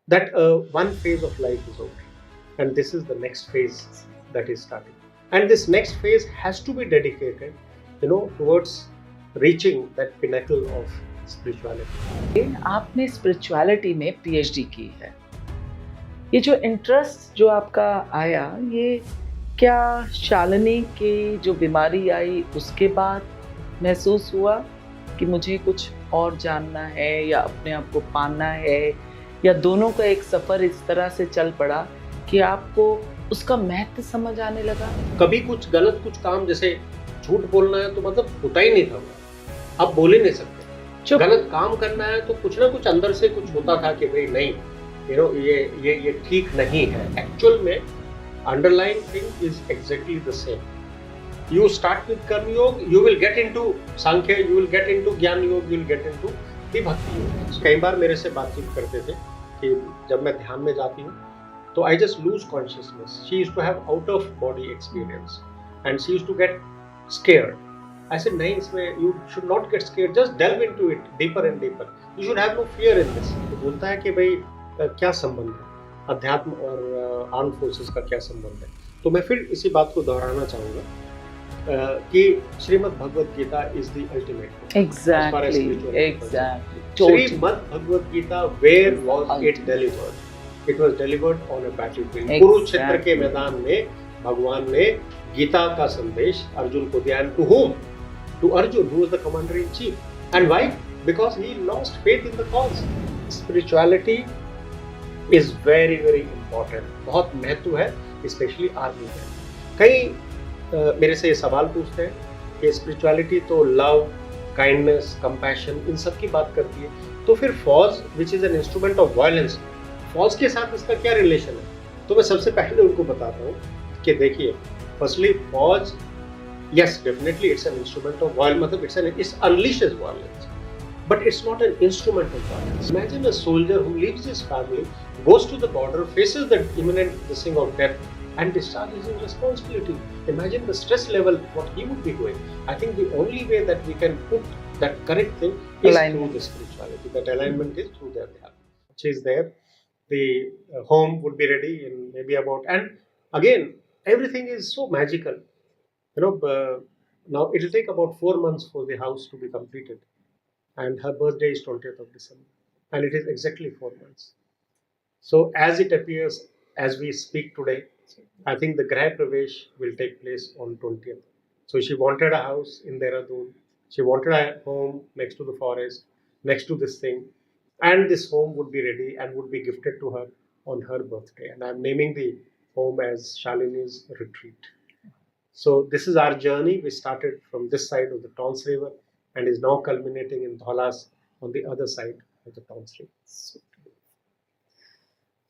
that one phase of life is over, and this is the next phase that is starting. And this next phase has to be dedicated, towards reaching that pinnacle of spirituality. आपने spirituality में PhD की है। ये जो interest जो आपका आया, ये क्या शालिनी की जो बीमारी आई उसके बाद महसूस हुआ कि मुझे कुछ और जानना है या अपने आप को पाना है, या दोनों का एक सफ़र इस तरह से चल पड़ा कि आपको उसका महत्व समझ आने लगा? कभी कुछ गलत कुछ काम, जैसे झूठ बोलना है तो मतलब होता ही नहीं था वो, आप बोल ही नहीं सकते। गलत काम करना है तो कुछ ना कुछ अंदर से कुछ होता था कि भाई नहीं, ये ठीक नहीं है। एक्चुअल में underlying thing is exactly the same. You start with कर्म योग, you will get into Sankhya, you will get into ज्ञान योग, you will get into the भक्ति योग। कई बार मेरे से बातचीत करते थे कि जब मैं ध्यान में जाती हूँ तो I just lose consciousness. She used to have out of body experience and she used to get scared. I said, नहीं, इसमें you should not get scared. Just delve into it deeper and deeper. You should have no fear in this. तो बोलता है कि भाई क्या संबंध है अध्यात्म और आर्म फोर्सेस का, क्या संबंध है? तो मैं फिर इसी बात को दोहराना चाहूँगा कि Shrimad Bhagavad Gita is the ultimate. Exactly Shrimad Bhagavad Gita, where was it delivered? It was delivered on a battlefield. Kurukshetra के मैदान में भगवान ने गीता का संदेश अर्जुन को दिया। To whom? To Arjun, who was the commander in chief. And why? Because he lost faith in the cause. Spirituality is very very important. बहुत महत्व है, स्पेशली आर्मी में। कई मेरे से ये सवाल पूछते हैं कि स्पिरिचुअलिटी तो लव, काइंडनेस, कंपैशन, इन सब की बात करती है, तो फिर फौज which is an instrument of violence, फौज के साथ इसका क्या रिलेशन है? तो मैं सबसे पहले उनको बताता हूँ कि देखिए, फर्स्टली फौज, yes, definitely it's an instrument of violence, it unleashes violence, but it's not an instrument of violence. Imagine a soldier who leaves his family, goes to the border, faces the imminent thing of death, and discharges his responsibility. Imagine the stress level what he would be going. I think the only way that we can put that correct thing is through the spirituality. That alignment is through their dhyana. Which is there, the home would be ready in maybe about, and again everything is so magical. Now it will take about 4 months for the house to be completed, and her birthday is 20th of December, and it is exactly 4 months. So as it appears, as we speak today, I think the Grah Pravesh will take place on 20th. So she wanted a house in Dehradun, she wanted a home next to the forest, next to this thing, and this home would be ready and would be gifted to her on her birthday, and I'm naming the home as Shalini's Retreat. So this is our journey. We started from this side of the Tons River and is now culminating in Dhaulas on the other side of the Tons River.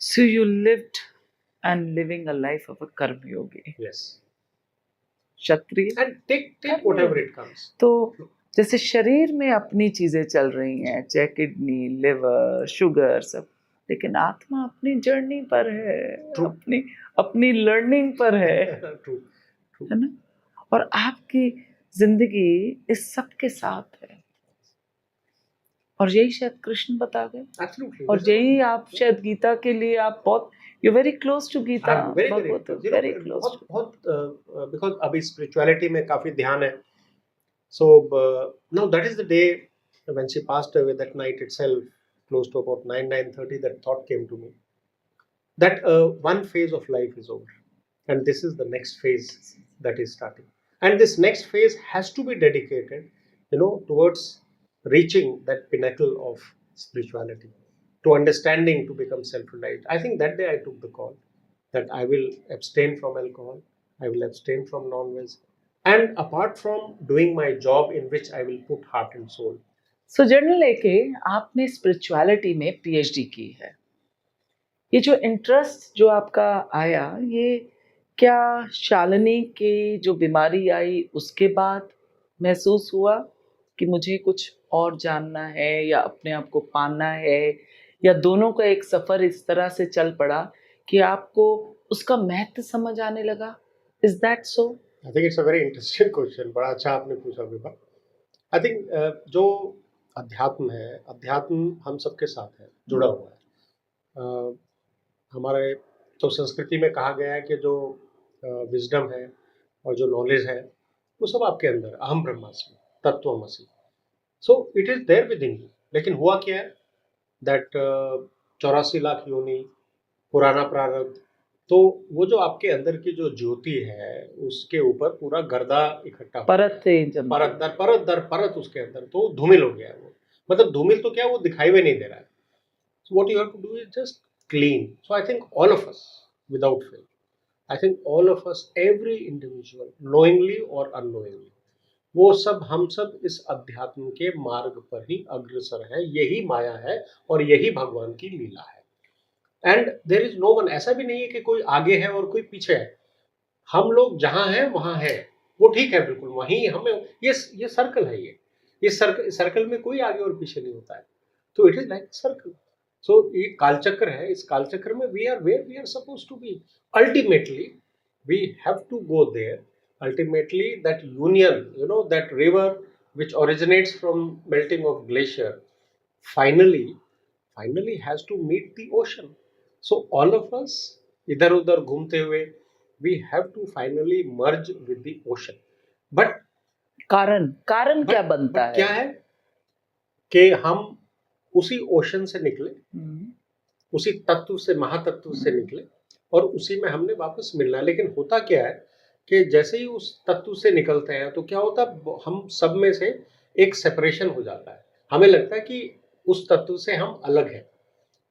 So you lived and living a life of a karma yogi. Yes. Kshatriya, and take whatever it comes. तो जैसे शरीर में अपनी चीजें चल रही हैं, चाहे किडनी, लिवर, शुगर, सब, लेकिन आत्मा अपनी जर्नी पर है, अपनी लर्निंग पर है। True. है ना? और आपकी जिंदगी इस सब के साथ है, और यही शायद कृष्ण बता गए। Absolutely. और यही आप शायद गीता के लिए आप बहुत, you very close to Gita, very close. बहुत because अभी spirituality में काफी ध्यान है. So now that is the day when she passed away. That night itself, close to about 9:30, that thought came to me that one phase of life is over, and this is the next phase that is starting. And this next phase has to be dedicated, towards reaching that pinnacle of spirituality, to understanding, to become self-reliant. I think that day I took the call that I will abstain from alcohol, I will abstain from non-veg, and apart from doing my job in which I will put heart and soul. So journal लेके आपने spirituality में PhD की है। ये जो interest जो आपका आया, ये क्या शालिनी की जो बीमारी आई उसके बाद महसूस हुआ कि मुझे कुछ और जानना है या अपने आप को पाना है, या दोनों का एक सफ़र इस तरह से चल पड़ा कि आपको उसका महत्व समझ आने लगा? Is that so? I think it's a very interesting question, बड़ा अच्छा आपने पूछा विभा। आई थिंक जो अध्यात्म है, अध्यात्म हम सबके साथ है, जुड़ा हुआ है। हमारे तो संस्कृति में कहा गया है कि जो विजडम है और जो नॉलेज है वो सब आपके अंदर, अहम ब्रह्मास्मि तत्वमसि, so it is there within you. लेकिन हुआ क्या है दैट 84 लाख योनि, पुराना प्रारब्ध, तो वो जो आपके अंदर की जो ज्योति है उसके ऊपर पूरा गर्दा इकट्ठा परत से परत दर परत उसके अंदर, तो धूमिल हो गया है वो। मतलब धूमिल तो क्या, वो दिखाई भी नहीं दे रहा है। So what you have to do is just clean. So I think all of us, without fail, I think all of us, every individual, knowingly or unknowingly, वो सब हम सब इस अध्यात्म के मार्ग पर ही अग्रसर है। यही माया है और यही भगवान की लीला है। And there is no one, ऐसा भी नहीं है कि कोई आगे है और कोई पीछे है। हम लोग जहां हैं वहां है, वो ठीक है, बिल्कुल वहीं हमें, ये सर्कल है, ये सर्कल में कोई आगे और पीछे नहीं होता है। तो it is like circle. So ये कालचक्र है, इस कालचक्र में we are where we are suppose to be. Ultimately we have to go there. Ultimately, that union, that river which originates from melting of glacier, finally has to meet the ocean. So all of us, इधर उधर घूमते हुए, we have to finally merge with the ocean. But कारण क्या बनता है? क्या है कि हम उसी ओशन से निकले, उसी तत्व से, महातत्व से निकले, और उसी में हमने वापस मिलना है। लेकिन होता क्या है कि जैसे ही उस तत्व से निकलते हैं तो क्या होता है, हम सब में से एक सेपरेशन हो जाता है। हमें लगता है कि उस तत्व से हम अलग हैं,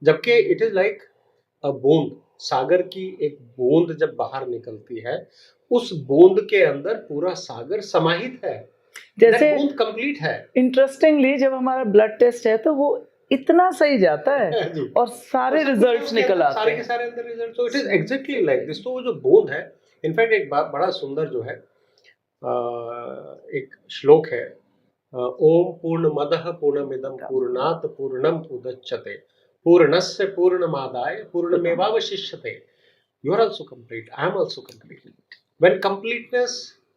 जबकि इट इज लाइक अ बूंद। सागर की एक बूंद जब बाहर निकलती है, उस बूंद के अंदर पूरा सागर समाहित है, जैसे बूंद कंप्लीट है। इंटरेस्टिंगली जब हमारा ब्लड टेस्ट है तो वो इतना सही जाता है और सारे रिजल्ट्स निकल आते हैं, सारे के सारे अंदर रिजल्ट। तो it is exactly like this. तो वो जो बूंद है, इनफैक्ट एक बड़ा सुंदर जो है एक श्लोक है, ओम पूर्णमदः पूर्णमिदं पूर्णात् पूर्णम उदच्यते पूर्णस्य पूर्णमादाय पूर्णमेवावशिष्यते। You are also complete, I am also complete. When completeness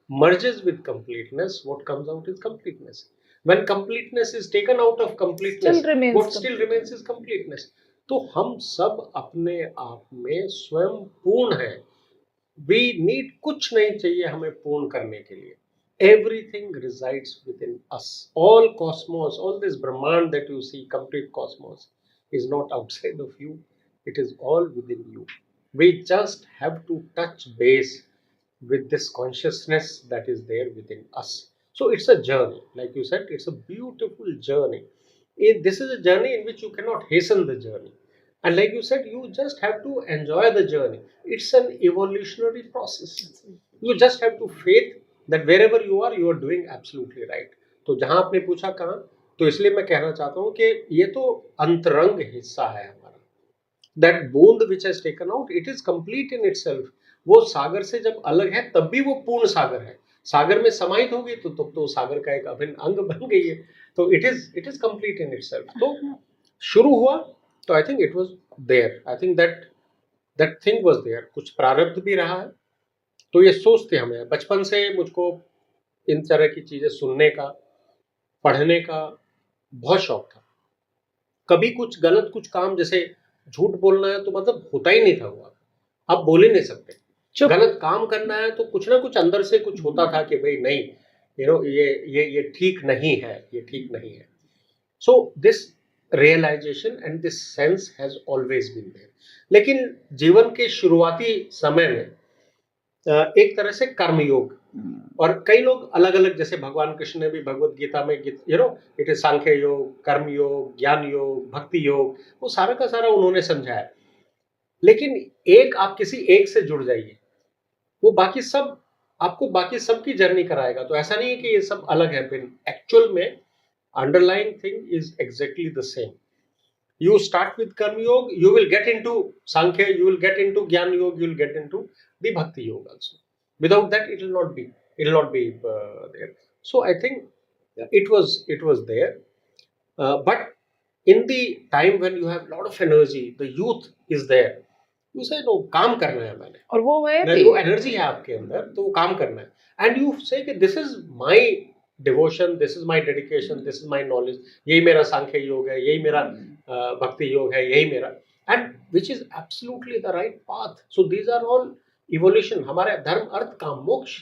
merges with completeness, what comes out is completeness. When completeness is taken out of completeness, what still remains is completeness. तो हम सब अपने आप में स्वयं पूर्ण हैं। We need कुछ नहीं चाहिए हमें पूर्ण करने के लिए। Everything resides within us. All cosmos, all this Brahmand that you see, complete cosmos, is not outside of you. It is all within you. We just have to touch base with this consciousness that is there within us. So it's a journey. Like you said, it's a beautiful journey. This is a journey in which you cannot hasten the journey. And like you said, you just have to enjoy the journey. It's an evolutionary process. You just have to faith that wherever you are doing absolutely right. तो जहां आपने पूछा कहाँ, तो इसलिए मैं कहना चाहता हूँ कि ये तो अंतरंग हिस्सा है हमारा। That bond which has taken out, it is complete in itself. वो सागर से जब अलग है तब भी वो पूर्ण सागर है। सागर में समाहित होगी तो तब तो सागर का एक अभिन्न अंग बन गई है। तो it is complete in itself. तो शुरू हुआ तो I think it was there, I think that thing was there. कुछ प्रारब्ध भी रहा है। तो ये सोचते हमें, बचपन से मुझको इन तरह की चीजें सुनने का, पढ़ने का बहुत शौक था। कभी कुछ गलत कुछ काम, जैसे झूठ बोलना है तो मतलब होता ही नहीं था वो, आप बोल ही नहीं सकते। गलत काम करना है तो कुछ ना कुछ अंदर से कुछ होता था कि भाई नहीं, ये ठीक नहीं है, ये ठीक नहीं है। So this realisation and this sense has always been there. लेकिन जीवन के शुरुआती समय में एक तरह से कर्मयोग, और कई लोग अलग अलग, जैसे भगवान कृष्ण ने भी भगवत गीता में इट इज सांख्य योग, कर्म योग, ज्ञान योग, भक्ति योग, वो सारा का सारा उन्होंने समझाया। लेकिन एक आप किसी एक से जुड़ जाइए, वो बाकी सब आपको बाकी सब की जर्नी कराएगा। तो ऐसा नहीं है कि ये सब अलग है, फिर एक्चुअल में underlying thing is exactly the same. You start with Karma Yoga, you will get into Sankhya, you will get into Jnana Yoga, you will get into the Bhakti Yoga also. Without that, it will not be there. So I think it was there. But in the time when you have a lot of energy, the youth is there. You say no, काम करना है मैंने, और वो है, वो energy है आपके अंदर, तो वो काम करना है। And you say कि this is my devotion, this is my dedication, this is my knowledge, यही मेरा सांख्य योग है, यही मेरा भक्ति योग है, यही मेरा। and which is absolutely the right path. So these are all evolution. हमारे धर्म अर्थ काम मोक्ष.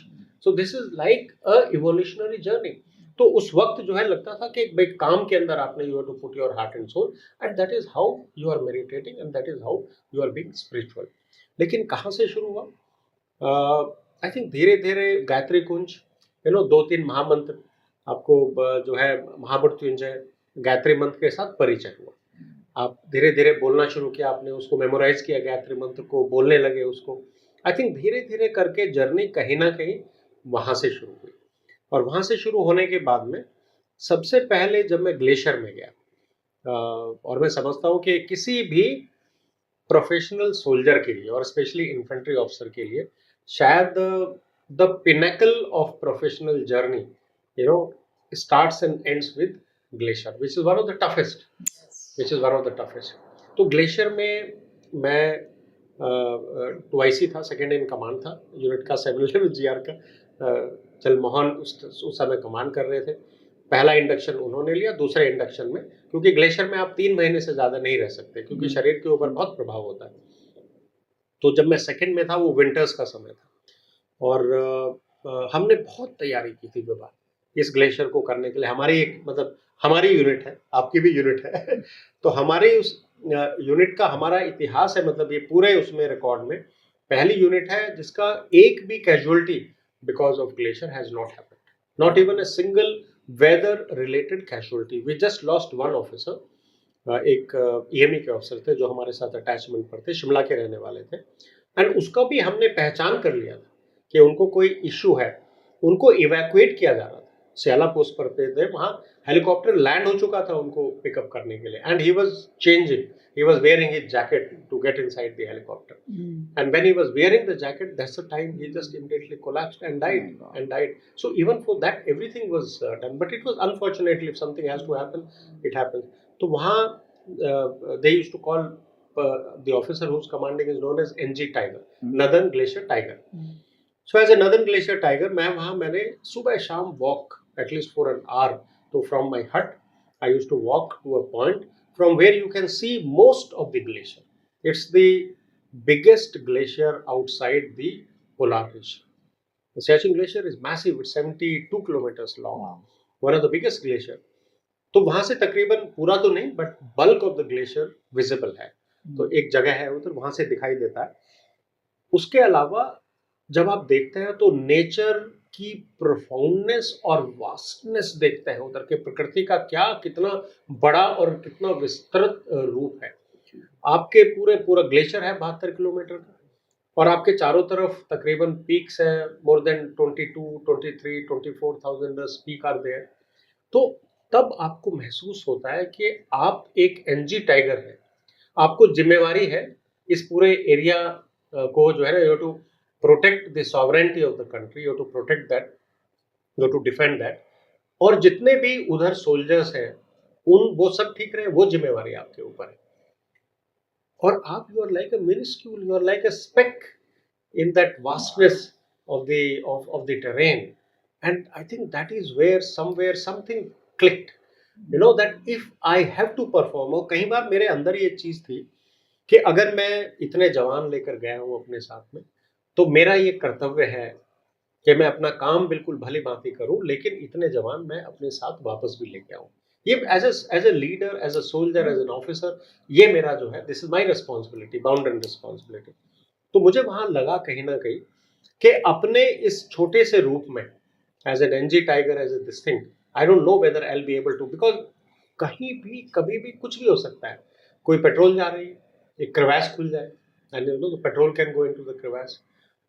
So this is like a evolutionary journey. तो उस वक्त जो है लगता था कि भाई काम के अंदर आपने you have to put your heart and soul, and that is how you are meditating and that is how you are being spiritual. लेकिन कहाँ से शुरू हुआ? आई थिंक धीरे धीरे गायत्री कुंज, दो तीन महामंत्र आपको जो है महामृत्युंजय गायत्री मंत्र के साथ परिचय हुआ. आप धीरे धीरे बोलना शुरू किया, आपने उसको मेमोराइज किया, गायत्री मंत्र को बोलने लगे उसको. आई थिंक धीरे धीरे करके जर्नी कहीं ना कहीं वहां से शुरू हुई. और वहां से शुरू होने के बाद में सबसे पहले जब मैं ग्लेशियर में गया, और मैं समझता हूँ कि किसी भी प्रोफेशनल सोल्जर के लिए और स्पेशली इन्फेंट्री ऑफिसर के लिए शायद the pinnacle of professional journey starts and ends with glacier, which is one of the toughest. तो ग्लेशियर में मैं 2IC था, सेकेंड इन कमांड था यूनिट का, 711 GR का. चल मोहन उस समय कमांड कर रहे थे. पहला इंडक्शन उन्होंने लिया. दूसरे इंडक्शन में, क्योंकि ग्लेशियर में आप 3 महीने से ज़्यादा नहीं रह सकते क्योंकि शरीर के ऊपर बहुत प्रभाव होता है. तो जब मैं सेकेंड में था वो विंटर्स का समय था और हमने बहुत तैयारी की थी विभा इस ग्लेशियर को करने के लिए. हमारी यूनिट है, आपकी भी यूनिट है. तो हमारे उस यूनिट का हमारा इतिहास है, मतलब ये पूरे उसमें रिकॉर्ड में पहली यूनिट है जिसका एक भी casualty because of glacier has not happened, not even a single weather related casualty. We just lost one officer, एक EME के ऑफिसर थे जो हमारे साथ अटैचमेंट पर थे, शिमला के रहने वाले थे. एंड उसका भी हमने पहचान कर लिया था कि उनको कोई इश्यू है. उनको इवैक्यूएट किया जा रहा था, सियाला पोस्ट पर थे, वहाँ हेलीकॉप्टर लैंड हो चुका था उनको पिकअप करने के लिए. And he was changing, he was wearing his jacket to get inside the helicopter. And when he was wearing the jacket, that's the time he just immediately collapsed and died. So even for that everything was done, but it was unfortunately, if something has to happen, it happens. So वहाँ they used to call the officer who's commanding is known as NG Tiger, Northern Glacier Tiger. So as a Northern Glacier Tiger, मैंने सुबह शाम walk at least for an hour. So from my hut, I used to walk to a point from where you can see most of the glacier. It's the biggest glacier outside the polar region. The Siachen Glacier is massive. It's 72 kilometers long. Wow. One of the biggest glacier. तो वहाँ से तकरीबन पूरा तो नहीं, but bulk of the glacier visible है. तो एक जगह है उधर, वहाँ से दिखाई देता है. उसके अलावा जब आप देखते हैं तो नेचर की प्रोफाउंडनेस और वास्टनेस देखते हैं उधर के, प्रकृति का क्या कितना बड़ा और कितना विस्तृत रूप है. आपके पूरा ग्लेशियर है 72 किलोमीटर का और आपके चारों तरफ तकरीबन पीक्स है, more than 22, 23, 24,000 peak are there. तो तब आपको महसूस होता है कि आप एक NG टाइगर है, आपको जिम्मेवारी है इस पूरे एरिया को जो है ना, you have to protect the sovereignty of the country, you have to protect that, you have to defend that. और जितने भी उधर सोल्जर्स हैं वो सब ठीक रहे, वो जिम्मेवारी आपके ऊपर है. और आप you are like a minuscule, you are like a speck in that vastness of the terrain. And I think that is where somewhere something clicked, that if I have to perform. और कई बार मेरे अंदर ये चीज थी कि अगर मैं इतने जवान लेकर गया हूँ अपने साथ में, तो मेरा ये कर्तव्य है कि मैं अपना काम बिल्कुल भली भांति करूं, लेकिन इतने जवान मैं अपने साथ वापस भी लेके आऊं. ये as a leader, as a soldier, as an officer, ये मेरा जो है, this is my responsibility, bound and responsibility. तो मुझे वहां लगा कहीं ना कहीं कि अपने इस छोटे से रूप में, as an NG tiger, as a this thing, I don't know whether I will be able to, because कहीं भी कभी भी कुछ भी हो सकता है. कोई पेट्रोल जा रही है, एक क्रेवैस खुल जाए, and petrol can go into the crevasse.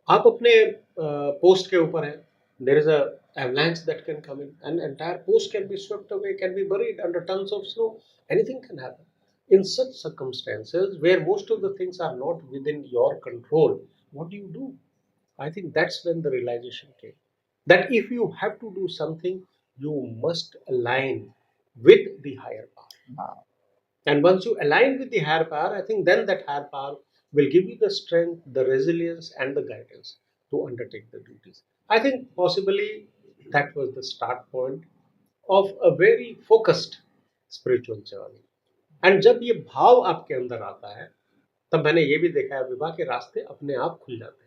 आप अपने पोस्ट के ऊपर हैं, there is a avalanche that can come in, and entire post can be swept away, can be buried under tons of snow. Anything can happen. In such circumstances where most of the things are not within your control, what do? I think that's when the realization came that if you have to do something, you must align with the higher power. Wow. And once you align with the higher power, I think then that higher power will give you the strength, the resilience, and the guidance to undertake the duties. I think possibly that was the start point of a very focused spiritual journey. And जब ये भाव आपके अंदर आता है तब मैंने ये भी देखा है विवाह के रास्ते अपने आप खुल जाते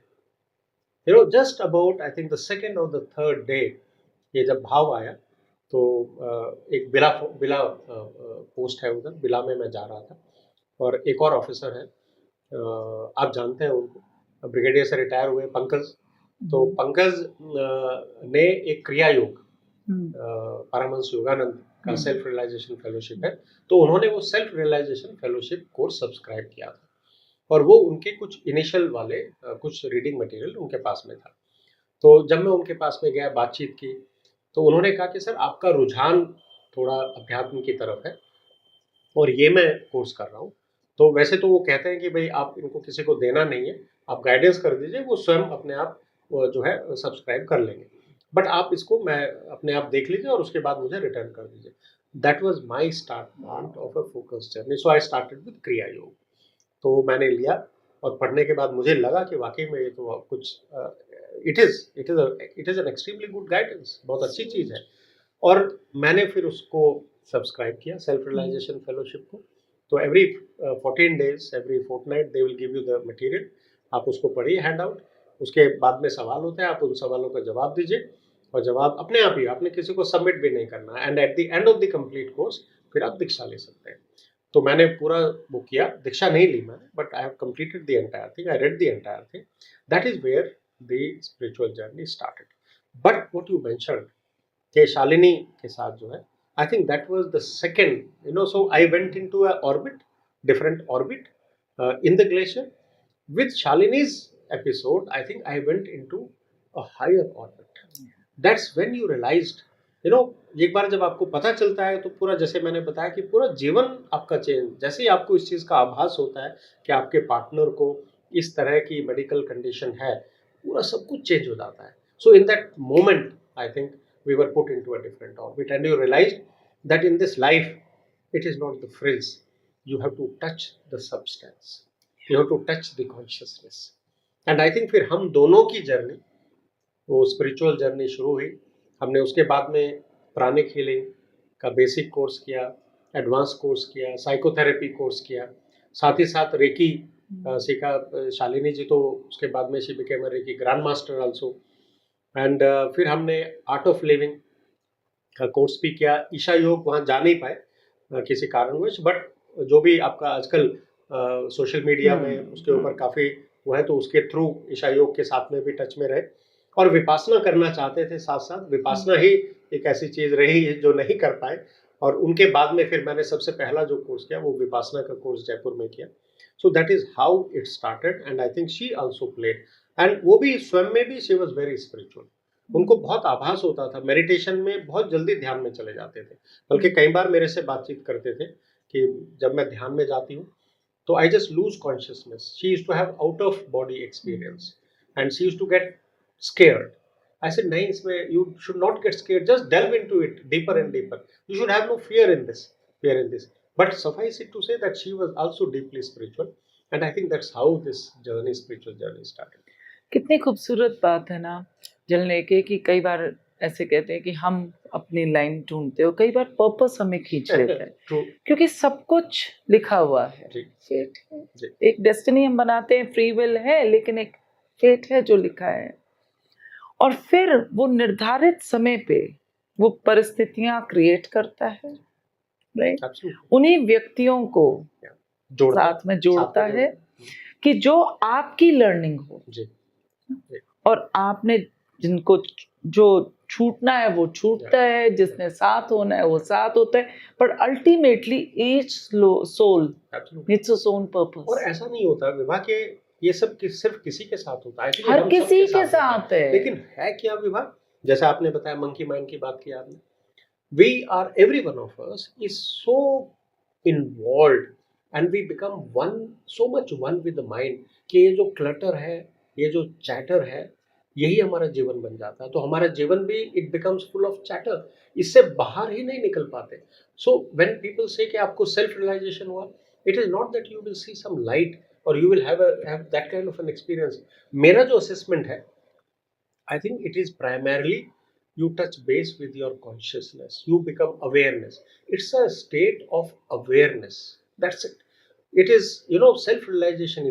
हैं। Just about I think the second और द थर्ड डे ये जब भाव आया, तो एक बिला बिला पोस्ट है उधर, बिला में मैं जा रहा था, और एक और ऑफिसर है, आप जानते हैं उनको, ब्रिगेडियर से रिटायर हुए पंकज। तो पंकज ने एक क्रिया योग, परमहंस योगानंद का सेल्फ रियलाइजेशन फेलोशिप है, तो उन्होंने वो self realization fellowship course subscribe किया था, और वो उनके कुछ इनिशियल वाले कुछ रीडिंग मटेरियल उनके पास में था। तो जब मैं उनके पास में गया, बातचीत की, तो उन्होंने कहा कि सर आपका रुझान थोड़ा अध्यात्म की तरफ है और ये मैं कोर्स कर रहा हूँ। तो वैसे तो वो कहते हैं कि भाई आप इनको किसी को देना नहीं है, आप गाइडेंस कर दीजिए, वो स्वयं अपने आप जो है सब्सक्राइब कर लेंगे, बट आप इसको मैं अपने आप देख लीजिए और उसके बाद मुझे रिटर्न कर दीजिए। That was my start point of a focus journey, so I started with क्रिया योग। तो मैंने लिया और पढ़ने के बाद मुझे लगा कि वाकई में ये तो कुछ it is an extremely good guidance, बहुत अच्छी चीज़ है। और मैंने फिर उसको सब्सक्राइब किया, सेल्फ रियलाइजेशन फेलोशिप को। तो every 14 days, every Fortnite they will give you the material, आप उसको पढ़िए हैंड आउट, उसके बाद में सवाल होते हैं, आप उन सवालों का जवाब दीजिए, और जवाब अपने आप ही, आपने किसी को सबमिट भी नहीं करना है, and at the end of the complete course फिर आप दीक्षा ले सकते हैं। तो मैंने पूरा वो किया, दीक्षा नहीं ली मैंने, but I have completed the entire thing, I read the entire thing. That is where the spiritual journey started. But what you mentioned कि शालिनी के साथ जो है, I think that was the second, so I went into a orbit, different orbit in the glacier. With Shalini's episode I think I went into a higher orbit. That's when you realized, एक बार जब आपको पता चलता है तो पूरा, जैसे मैंने बताया कि पूरा जीवन आपका चेंज, जैसे ही आपको इस चीज़ का आभास होता है कि आपके पार्टनर को इस तरह की मेडिकल कंडीशन है, पूरा सब कुछ चेंज हो जाता है। So in that moment I think we were put into a different orbit, and you realized that in this life it is not the frills, you have to touch the substance, you have to touch the consciousness. And I think फिर हम दोनों की journey, वो spiritual journey शुरू हुई। हमने उसके बाद में प्राणिक हीलिंग का बेसिक कोर्स किया, एडवांस कोर्स किया, साइकोथेरेपी कोर्स किया, साथ ही साथ रेकी सीखा। शालिनी जी तो उसके बाद में she became a reiki grand master also. And फिर हमने आर्ट ऑफ लिविंग का कोर्स भी किया। ईशा योग वहाँ जा नहीं पाए किसी कारणवश, बट जो भी आपका आजकल सोशल मीडिया में उसके ऊपर काफ़ी वो है, तो उसके थ्रू ईशा योग के साथ में भी टच में रहे, और विपासना करना चाहते थे साथ साथ। विपासना ही एक ऐसी चीज़ रही है जो नहीं कर पाए, और उनके बाद में फिर मैंने सबसे पहला जो कोर्स किया वो विपासना का कोर्स जयपुर में किया। So that is how it started, and I think she also played, and वो भी स्वयं में भी शी वॉज वेरी स्पिरिचुअल। उनको बहुत आभास होता था, मेडिटेशन में बहुत जल्दी ध्यान में चले जाते थे, बल्कि कई बार मेरे से बातचीत करते थे कि जब मैं ध्यान में जाती हूँ तो I just lose consciousness. She used to have out of body experience, and she used to get scared. I said, नहीं, इसमें you should not get scared. Just delve into it deeper and deeper. You should have no fear in this. But suffice it to say that she was also deeply spiritual, and I think that's how this journey, spiritual journey, started. कितनी खूबसूरत बात है ना जल लेके, कि कई बार ऐसे कहते हैं कि हम अपनी लाइन ढूंढते हो, कई बार पर्पस हमें खींच लेता है। True. क्योंकि सब कुछ लिखा हुआ है, फेट है, एक डेस्टिनी हम बनाते हैं, फ्री विल है, लेकिन एक फेट है जो लिखा है, और फिर वो निर्धारित समय पे वो परिस्थितियां क्रिएट करता है, राइट? उन्हीं व्यक्तियों को साथ में जोड़ता है कि जो आपकी लर्निंग हो, और आपने जिनको जो छूटना है वो छूटता है, जिसने साथ होना है वो साथ होता है, पर ultimately each soul needs its own purpose. और ऐसा नहीं होता विवाह के ये सब सिर्फ किसी के साथ होता है, हर किसी के साथ है, लेकिन है क्या विवाह? जैसे आपने बताया मंकी माइंड की बात की आपने, we are, every one of us is so involved, and we become one, so much one with the mind, कि ये जो क्लटर है, ये जो चैटर है, यही हमारा जीवन बन जाता है। तो हमारा जीवन भी it becomes full of chatter, इससे बाहर ही नहीं निकल पाते। सो व्हेन पीपल से कि आपको सेल्फ रियलाइजेशन हुआ, it is not that you will see some light or you will have that kind of an experience. मेरा जो assessment है, I think it is primarily you touch base with your consciousness, you become awareness. It's a state of awareness, that's it. It is, self-realization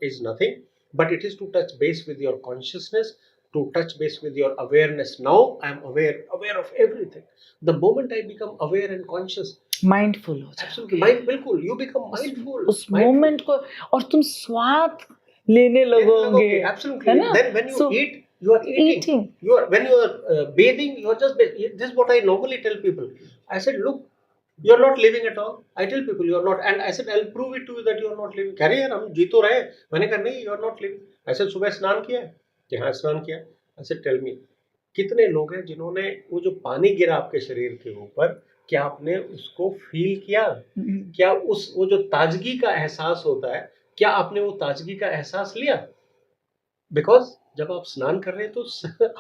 is nothing, but it is to touch base with your consciousness, to touch base with your awareness. Now I am aware of everything. The moment I become aware and conscious, mindful हो जाओ absolutely, mind, बिल्कुल, you become उस mindful. Moment को, और तुम स्वाद लेने लगोगे, Absolutely. है ना? Then when you So, eat, you are eating. When you are bathing, you are just this is what I normally tell people. I said, look, you are not living at all. I tell people you are not, and I said I'll prove it to you that you are not living. कह रहे यार हम जी तो रहे. मैंने कहा नहीं, you are not living. I said सुबह स्नान किया है? कि हाँ स्नान किया. I said tell me, कितने लोग हैं जिन्होंने वो जो पानी गिरा आपके शरीर के ऊपर, क्या आपने उसको फील किया? क्या वो जो ताजगी का एहसास होता है, क्या आपने वो ताजगी का एहसास लिया? बिकॉज जब आप स्नान कर रहे हैं तो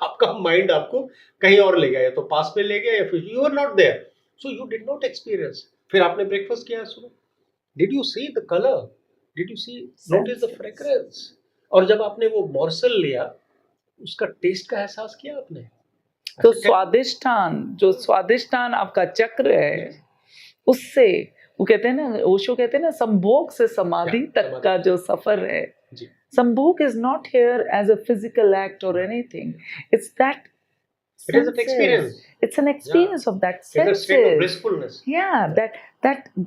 आपका माइंड आपको कहीं और ले गया, या तो पास में ले गया, या फिर you are not there, so you did not experience. फिर आपने ब्रेकफास्ट किया सुबह, did you see the colour, did you see notice the fragrance, और जब आपने वो मॉर्सल लिया, उसका टेस्ट का एहसास किया आपने. तो स्वादिष्टान आपका चक्र है, उससे वो कहते हैं ना, ओशो कहते हैं ना, संभोग से समाधि तक का जो सफर है, संभोग is not here as a physical act or anything. It's that it is an experience. It's an experience of that senses. It's a state of blissfulness. Yeah,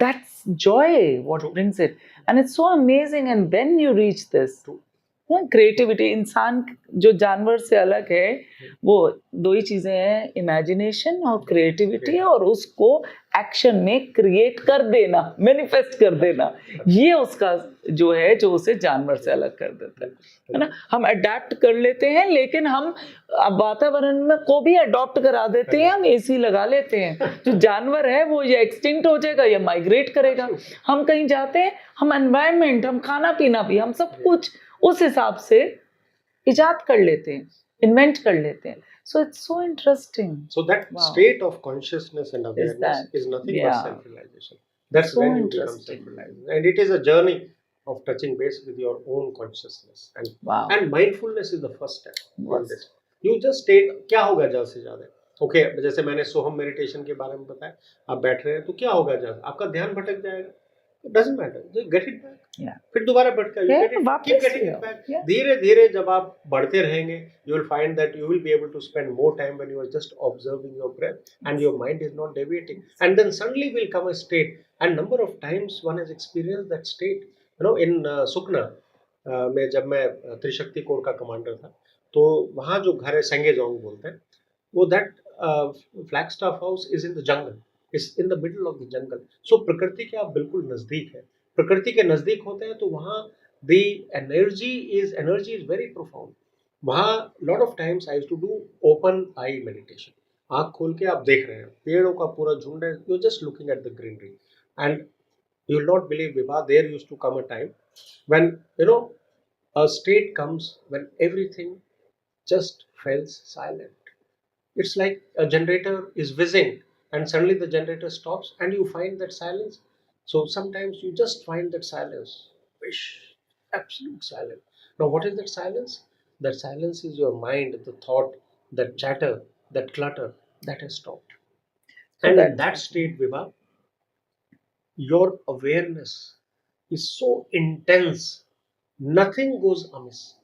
that's joy what brings it, and it's so amazing. And when you reach this, creativity, इंसान जो जानवर से अलग है, वो दो ही चीजें हैं, इमेजिनेशन और क्रिएटिविटी, और उसको एक्शन में क्रिएट कर देना, मैनिफेस्ट कर देना, ये उसका जो है, जो उसे जानवर से अलग कर देता है ना. हम अडेप्ट कर लेते हैं, लेकिन हम वातावरण में को भी अडॉप्ट करा देते हैं. हम एसी लगा लेते हैं. जो जानवर है वो या एक्सटिंक्ट हो जाएगा या माइग्रेट करेगा. हम कहीं जाते हैं, हम एनवायरनमेंट, हम खाना पीना भी, हम सब कुछ उस हिसाब से इजाद कर लेते हैं, इन्वेंट कर लेते हैं. So it's so interesting. So that state of consciousness and awareness is nothing but self-realization. That's so when you become self-realized, and it is a journey of touching base with your own consciousness, and mindfulness is the first step on this. You just state क्या होगा ज़्यादा से ज़्यादा. Okay, जैसे मैंने सोहम meditation के बारे में बताया, आप बैठ रहे हैं तो क्या होगा ज़्यादा, आपका ध्यान भटक जाएगा. It doesn't matter, just get it back. फिर दोबारा भटका, keep getting it back. धीरे धीरे जब आप बढ़ते रहेंगे, you will find that you will be able to spend more time when you are just observing your breath, and your mind is not deviating, and then suddenly will come a state, and number of times one has experienced that state. In सुखना में जब मैं त्रिशक्ति core का commander था, तो वहाँ जो घर है, सेंगेजोंग बोलते हैं, वो that Flagstaff house is in the jungle. It's in the middle of the jungle. So प्रकृति के आप बिल्कुल नजदीक है. प्रकृति के नजदीक होते हैं तो वहाँ the energy is very profound. वहाँ lot of times I used to do open eye meditation. आँख खोल के आप देख रहे हैं, पेड़ों का पूरा झुंड है, you're just looking at the greenery, and you will not believe, Vibha, there used to come a time when a state comes when everything just felt silent. It's like a generator is whizzing, and suddenly the generator stops, and you find that silence. So sometimes you just find that silence, absolute silence. Now what is that silence? That silence is your mind, the thought, that chatter, that clutter, that has stopped. And in that state, Vibha, your awareness is so intense, nothing goes amiss.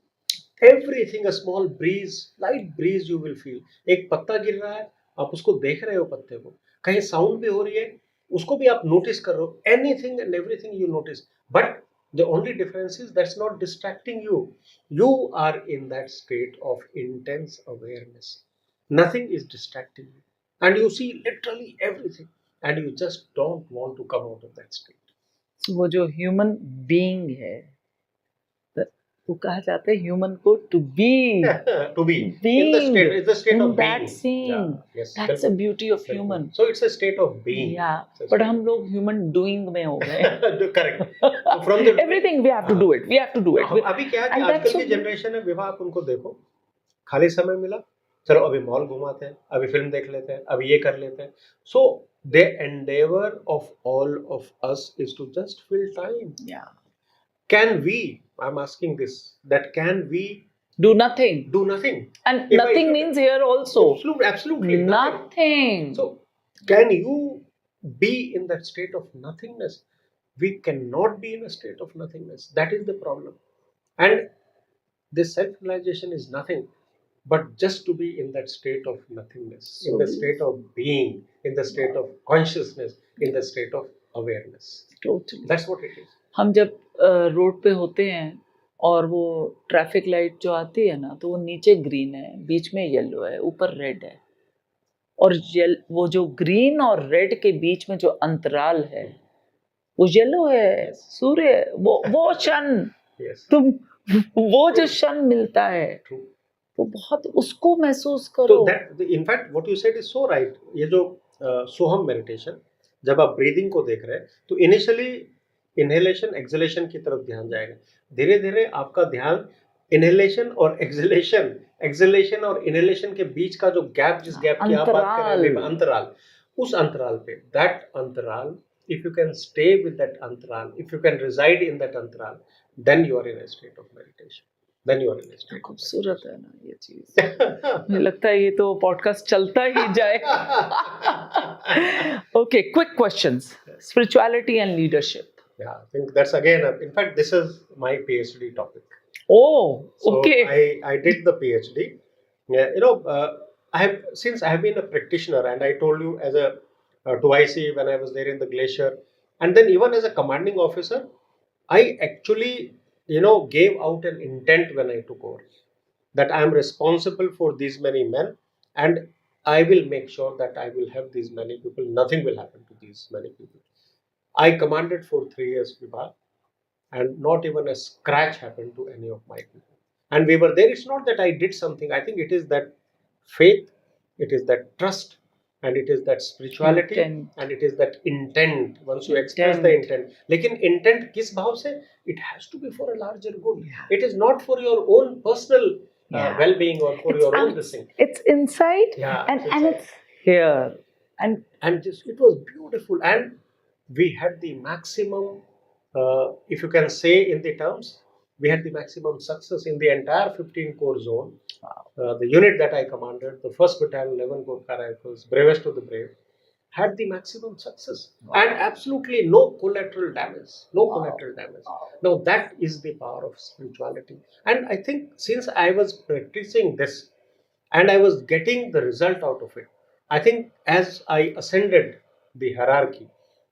Everything, a small breeze, light breeze you will feel. एक पत्ता गिर रहा है, आप उसको देख रहे हो, पत्ते को, कहीं साउंड भी हो रही है, उसको भी आप नोटिस कर रहे हो. Anything and everything you notice, but the only difference is that's not distracting you. You are in that state of intense awareness. Nothing is distracting you, and you see literally everything, and you just don't want to come out of that state. So वो जो human being है, वो कहा जाता है human को to be in the state, it's the state of that being. scene. Yes, that's the beauty of human. So it's a state of being. But हम लोग human doing में हो गए. Correct. So from the everything we have to do it. We have to do it. अभी क्या है कि आजकल की जनरेशन है, विवाह आप उनको देखो, खाली समय मिला, चलो अभी मॉल घुमाते हैं, अभी फिल्म देख लेते हैं, अभी ये कर लेते हैं. So the endeavor of all of us is to just fill time. Can we, I'm asking this, that can we do nothing? And if nothing means here also. Absolutely nothing. So can you be in that state of nothingness? we cannot be in a state of nothingness. That is the problem. And this self-realization is nothing but just to be in that state of nothingness, in the state of being, in the state of consciousness, in the state of awareness. Totally. That's what it is. हम जब road पे होते हैं और वो traffic light जो आती है ना, तो वो नीचे ग्रीन है, बीच में येलो है, ऊपर रेड है, और वो जो ग्रीन और रेड के बीच में जो अंतराल है वो येलो है, सूर्य, वो क्षण Yes. तुम वो जो क्षण मिलता है True. तो बहुत उसको महसूस So करो. that, in fact, what you said is so right. ये जो सोहम मेडिटेशन, जब आप ब्रीदिंग को देख रहे हैं तो इनिशियली इनहेलेशन एक्सहेलेशन की तरफ ध्यान जाएगा. धीरे धीरे आपका ध्यान इनहेलेशन और एक्सहेलेशन और इनहेलेशन के बीच का जो गैप, जिस गैप की आप बात कर रहे हैं, अंतराल, उस अंतराल पे, दैट अंतराल, if you can stay with that अंतराल, if you can reside in that अंतराल, then you are in a state of meditation. Then you are in a state. खूबसूरत है ना ये चीज. मुझे लगता है ये तो पॉडकास्ट चलता ही जाए. Okay, quick questions. Spirituality and leadership. Yeah, I think that's again, in fact, this is my PhD topic. Oh, So okay. I did the PhD. Yeah, since I have been a practitioner, and I told you as a to IC when I was there in the glacier, and then even as a commanding officer, I actually gave out an intent when I took over that I am responsible for these many men, and I will make sure that I will have these many people. Nothing will happen to these many people. I commanded for 3 years, Vibha, and not even a scratch happened to any of my people. And we were there. It's not that I did something. I think it is that faith, it is that trust, and it is that spirituality, Intent. and it is that intent. Once you express the intent, लेकिन intent किस भाव से? It has to be for a larger good. Yeah. It is not for your own personal Yeah. well-being or for your own this thing. It's inside, Yeah, and it's here, and it was beautiful, and we had the maximum, if you can say in the terms, we had the maximum success in the entire 15 corps zone. The unit that I commanded, the 1st Battalion, 11 Gorkha Rifles, bravest of the brave, had the maximum success. And absolutely no collateral damage. Now that is the power of spirituality. And I think since I was practicing this and I was getting the result out of it, I think as I ascended the hierarchy,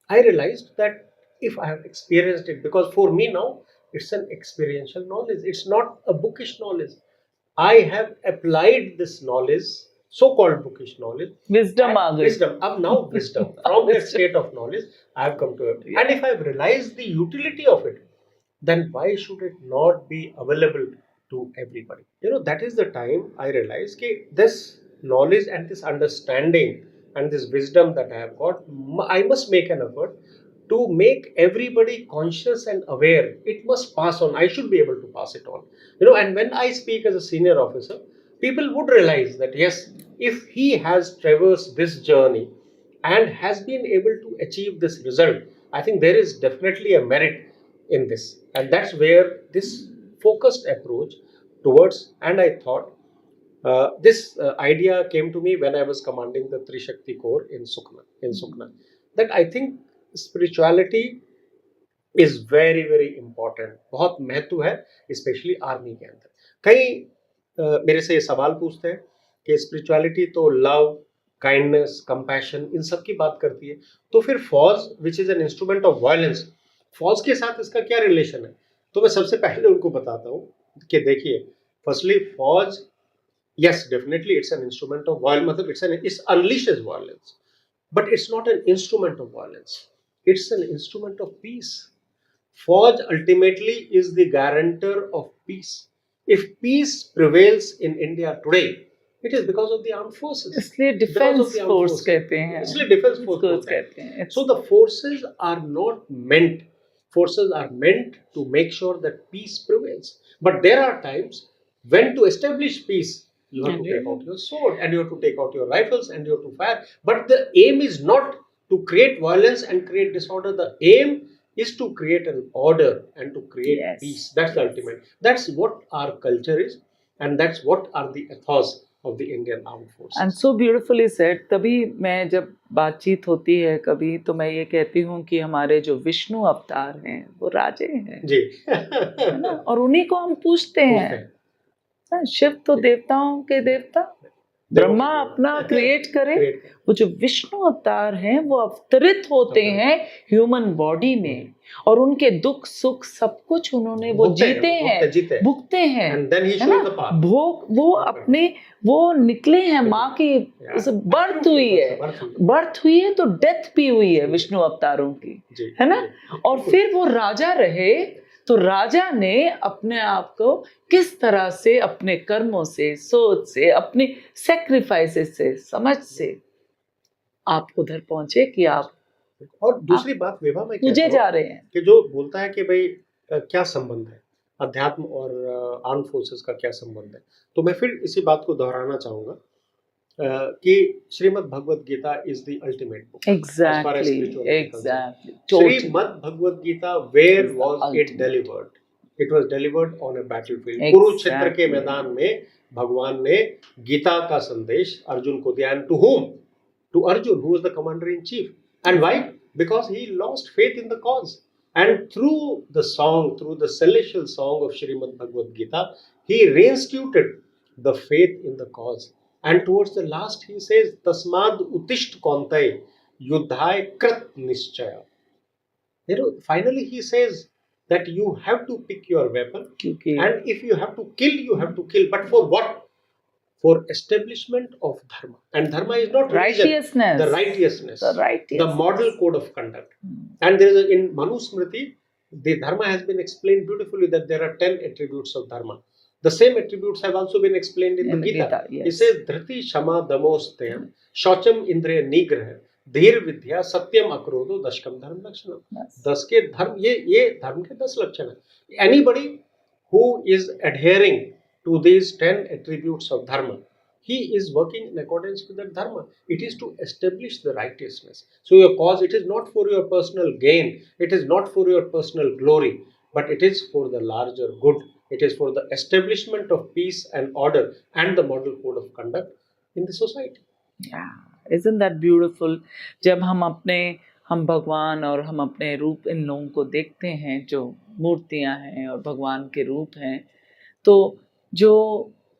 I realized that if I have experienced it, because for me now it's an experiential knowledge, it's not a bookish knowledge. I have applied this knowledge, so-called bookish knowledge. wisdom आ गई. Wisdom. Now wisdom. From that state of knowledge, I have come to it. Yeah. And if I have realized the utility of it, then why should it not be available to everybody? That is the time I realized that this knowledge and this understanding and this wisdom that I have got, I must make an effort to make everybody conscious and aware. It must pass on. I should be able to pass it on. And when I speak as a senior officer, people would realize that yes, if he has traversed this journey and has been able to achieve this result, I think there is definitely a merit in this. And that's where this focused approach towards, and I thought, this idea came to me when I was commanding the Trishakti Corps in Sukna, that I think spirituality is very very important. बहुत महत्व है, especially army के अंदर. कई मेरे से ये सवाल पूछते हैं कि स्पिरिचुअलिटी तो लव, काइंडनेस, कंपैशन, इन सब की बात करती है, तो फिर फौज which is an instrument of violence, फौज के साथ इसका क्या रिलेशन है? तो मैं सबसे पहले उनको बताता हूँ कि देखिए, फर्स्टली फौज, yes, definitely it's an instrument of violence, it unleashes violence, but it's not an instrument of violence, it's an instrument of peace. Fauj ultimately is the guarantor of peace. If peace prevails in India today, it is because of the armed forces. इसलिए defence force कहते हैं. इसलिए defence force कहते हैं. So the forces are not meant. Forces are meant to make sure that peace prevails. But there are times when to establish peace, you have to take out your sword and you have to take out your rifles and you have to fire. But the aim is not to create violence and create disorder. The aim is to create an order and to create peace. That's the ultimate. That's what our culture is, and that's what are the ethos of the Indian Armed Forces. And so beautifully said. तभी मैं जब बातचीत होती है कभी तो मैं ये कहती हूँ कि हमारे जो विष्णु अवतार हैं वो राजे हैं, जी है ना, और उन्हीं को हम पूछते हैं। हाँ, शिव तो देवताओं के देवता, ब्रह्मा अपना क्रिएट करे, वो जो विष्णु अवतार हैं वो अवतरित होते हैं ह्यूमन बॉडी में, और उनके दुख सुख सब कुछ उन्होंने वो जीते हैं, भुगते हैं, है ना, वो अपने वो निकले हैं माँ की बर्थ हुई है तो डेथ भी हुई है विष्णु अवतारों की, है ना, और फिर वो राजा रहे। तो राजा ने अपने आप को किस तरह से अपने कर्मों से, सोच से, अपनी सैक्रिफाइसेस से, समझ से आप उधर पहुंचे कि आप और दूसरी बात विभा में मुझे जा रहे हैं कि जो बोलता है कि भाई क्या संबंध है अध्यात्म और आर्म फोर्सेस का, क्या संबंध है, तो मैं फिर इसी बात को दोहराना चाहूंगा कि Shrimad Bhagavad Gita is the ultimate book. Exactly Shrimad Bhagavad Gita, where was it delivered? It was delivered on a battlefield. Kurukshetra के मैदान में भगवान ने गीता का संदेश अर्जुन को दिया। And to whom? To Arjun, who was the commander in chief. And why? Because he lost faith in the cause. And through the song, through the celestial song of Srimad Bhagavad Gita, he reinstituted the faith in the cause. And towards the last, he says, Tasmad utisht kontai yuddhai krat nischaya. You know, finally he says that you have to pick your weapon. Okay. And if you have to kill, you have to kill. But for what? For establishment of dharma. And dharma is not righteousness. The righteousness. The model code of conduct. And there is in Manu Smriti, the dharma has been explained beautifully that there are 10 attributes of dharma. The same attributes have also been explained in the Gita. Yes. It says Dhriti Shama Damostayam Shaucham Indriya Nigraha धीर विद्या सत्यम अक्रोधो दशकम धर्म लक्षणम। 10 के धर्म, ये धर्म के 10 लक्षण है। Anybody who is adhering to these 10 attributes of dharma, he is working in accordance with that dharma. It is to establish the righteousness. So your cause, it is not for your personal gain, it is not for your personal glory, but it is for the larger good. It is for the establishment of peace and order and the model code of conduct in the society. Yeah, isn't that beautiful? जब हम भगवान और हम अपने रूप इन लोगों को देखते हैं जो मूर्तियां हैं और भगवान के रूप हैं, तो जो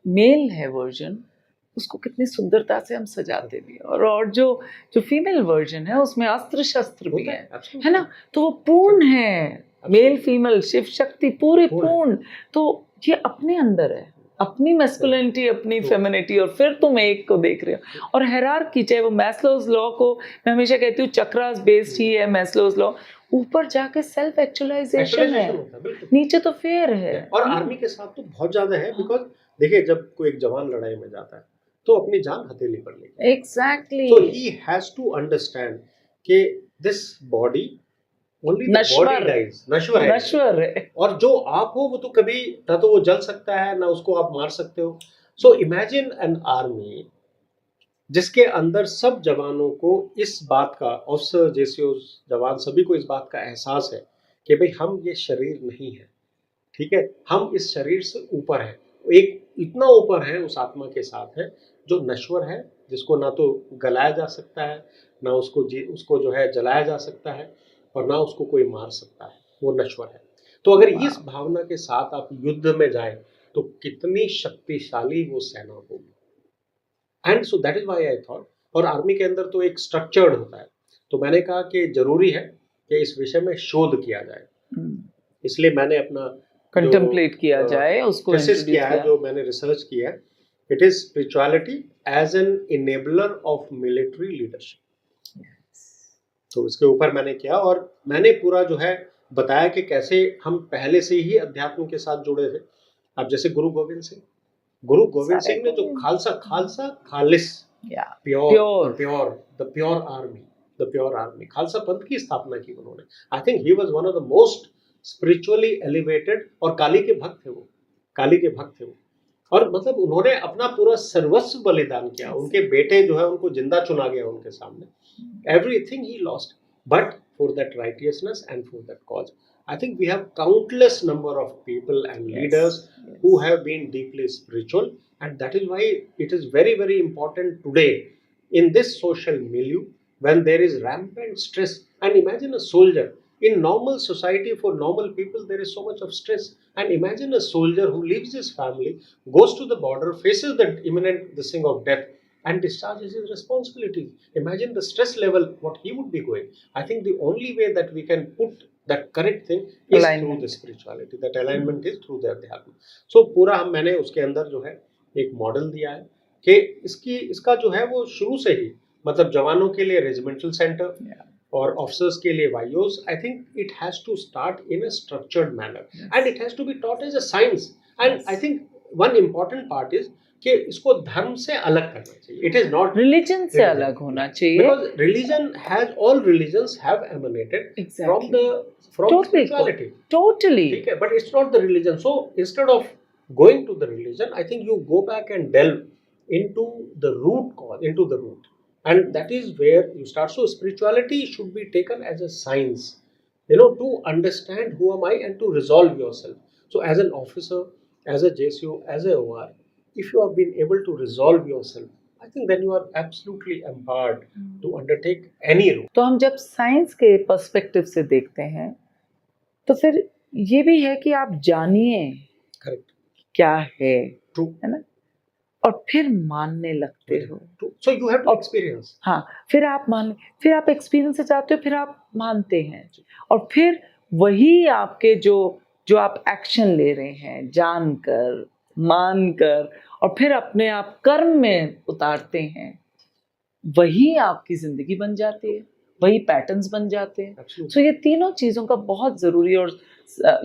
मेल है वर्जन उसको कितनी सुंदरता से हम सजाते भी, और जो फीमेल वर्जन है उसमें अस्त्र शस्त्र भी है ना, तो वो पूर्ण है, मेल फीमेल शिव शक्ति पूरी पूर्ण। तो ये अपने अंदर है, अपनी मैस्कुलिनिटी, अपनी फेमिनिटी, और फिर तुम एक को देख रहे हो। और हायरार्की, चाहे वो मैस्लोज लॉ को मैं हमेशा कहती हूँ चक्रास बेस्ड ही है मैस्लोज लॉ, ऊपर जाके सेल्फ एक्चुअलाइजेशन है, नीचे तो फेयर है। और आर्मी के साथ तो बहुत ज्यादा है, बिकॉज देखिए जब कोई एक जवान लड़ाई में जाता है तो अपनी जान हथेली पर लेता है। Exactly. So he has to understand कि दिस बॉडी ओनली नश्वर है, और जो आप हो वो तो कभी ना तो वो जल सकता है ना उसको आप मार सकते हो। सो इमेजिन एन आर्मी जिसके अंदर सब जवानों को इस बात का, ऑफिसर जैसे जवान सभी को इस बात का एहसास है कि भाई हम ये शरीर नहीं है, ठीक है, हम इस शरीर से ऊपर है, एक इतना ऊपर है उस आत्मा के साथ है जो नश्वर है, जिसको ना तो गलाया जा सकता है, ना उसको जो है जलाया जा सकता है, और ना उसको कोई मार सकता है, वो नश्वर है। तो अगर इस भावना के साथ आप युद्ध में जाएं तो कितनी शक्तिशाली वो सेना होगी। And so that is why I thought, और आर्मी के अंदर तो एक स्ट्रक्चर्ड होता है, तो मैंने कहा कि जरूरी है कि इस विषय में शोध किया जाए। इसलिए मैंने अपना कंटेम्पलेट किया जाए, उसको थीसिस किया है, जो मैंने रिसर्च किया है, it is spirituality as an enabler of military leadership. तो इसके ऊपर मैंने किया, और मैंने पूरा जो है बताया कि कैसे हम पहले से ही अध्यात्म के साथ जुड़े थे। अब जैसे गुरु गोविंद सिंह ने जो खालिस प्योर आर्मी खालसा पंथ की स्थापना की उन्होंने। I think he was one of the most spiritually elevated, और काली के भक्त थे वो, और मतलब उन्होंने अपना पूरा सर्वस्व बलिदान किया। उनके बेटे जो है उनको जिंदा चुना गया उनके सामने, everything he lost, but for that righteousness and for that cause. I think we have countless number of people and leaders who have been deeply spiritual, and that is why it is very, very important today in this social milieu when there is rampant stress. And imagine a soldier in normal society, for normal people there is so much of stress, and imagine a soldier who leaves his family, goes to the border, faces the imminent this thing of death, and discharges his responsibilities. Imagine the stress level what he would be going. I think the only way that we can put that correct thing is through Alignment. the spirituality. That alignment is through the अध्यात्म. So पूरा मैंने उसके अंदर जो है एक model दिया है कि इसका जो है वो शुरू से ही, मतलब जवानों के लिए रेजिमेंटल सेंटर Yeah. और ऑफिसर्स के लिए YOs, I think it has to start in a structured manner and it has to be taught as a science. And I think one important part is कि इसको धर्म से अलग करना चाहिए. इट इज नॉट रिलीजन से अलग होना चाहिए. because religion has, all religions have emanated Exactly. from Totally. spirituality. Totally. ठीक है, but it's not the religion. So instead of going to the religion, I think you go back and delve into the root cause, into the root, and that is where you start. So spirituality should be taken as a science, to understand who am I and to resolve yourself. So as an officer, as a JCO, as a OR, if you have been able to resolve yourself, I think then you are absolutely empowered to undertake any role. तो हम जब science के perspective से देखते हैं तो फिर ये भी है कि आप जानिए Correct. क्या है True. है ना, और फिर मानने लगते हो. True. So you have to experience. हाँ, फिर आप एक्सपीरियंस से जाते हो, फिर आप मानते हैं, और फिर वही आपके जो आप एक्शन ले रहे हैं जानकर, मानकर, और फिर अपने आप कर्म में उतारते हैं, वही आपकी जिंदगी बन जाती है, वही पैटर्न्स बन जाते हैं. Absolutely. सो ये तीनों चीज़ों का बहुत ज़रूरी, और